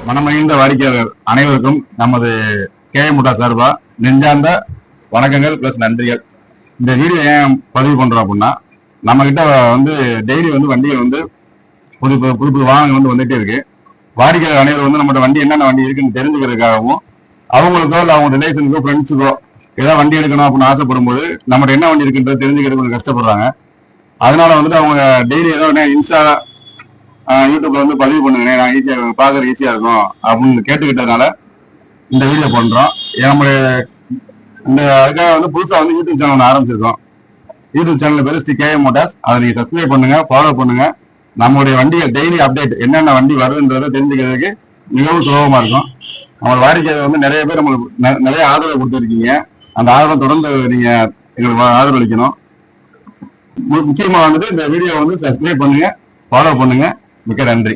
மனமகிழ்ந்த வாடிக்கையாளர் அனைவருக்கும் நமது கேஎம் மோட்டார்ஸ் சார்பா நெஞ்சார்ந்த வணக்கங்கள் பிளஸ் நன்றிகள். இந்த வீடியோ ஏன் பதிவு பண்றோம் அப்படின்னா, நம்ம கிட்ட டெய்லி வண்டிகள் புது புது வாகனங்கள் வந்துட்டே இருக்கு. வாடிக்கையாளர் அனைவரும் நம்மகிட்ட வண்டி என்னென்ன வண்டி இருக்குன்னு தெரிஞ்சுக்கிறதுக்காகவும், அவங்களுக்கோ இல்லை அவங்க ரிலேஷனுக்கோ ஃப்ரெண்ட்ஸுக்கோ ஏதாவது வண்டி எடுக்கணும் அப்படின்னு ஆசைப்படும் போது நம்மகிட்ட என்ன வண்டி இருக்குன்றது தெரிஞ்சுக்கிறது கொஞ்சம் கஷ்டப்படுறாங்க. அதனால அவங்க டெய்லி ஏதோ இன்ஸ்டா யூடியூப்ல பதிவு பண்ணுங்க, நான் ஈஸியா பாக்குற ஈஸியா இருக்கும் அப்படின்னு கேட்டுக்கிட்டதுனால இந்த வீடியோ பண்றோம். நம்மளுடைய இந்த அதுக்காக புதுசா யூடியூப் சேனல் ஒன்று ஆரம்பிச்சிருக்கோம். யூடியூப் சேனல் பேரு ஸ்ரீ கேஎம் மோட்டார்ஸ். அதை நீங்க சப்ஸ்கிரைப் பண்ணுங்க, ஃபாலோ பண்ணுங்க. நம்மளுடைய வண்டியை டெய்லி அப்டேட் என்னென்ன வண்டி வருதுன்றதை தெரிஞ்சுக்கிறதுக்கு மிகவும் சுலபமா இருக்கும். நம்ம வாடிக்கையாளர் நிறைய பேர் நம்மளுக்கு நிறைய ஆதரவு கொடுத்துருக்கீங்க. அந்த ஆதரவை தொடர்ந்து நீங்க எங்களுக்கு ஆதரவு அளிக்கணும். முக்கியமா இந்த வீடியோ சப்ஸ்கிரைப் பண்ணுங்க, ஃபாலோ பண்ணுங்க. மிக்க நன்றி.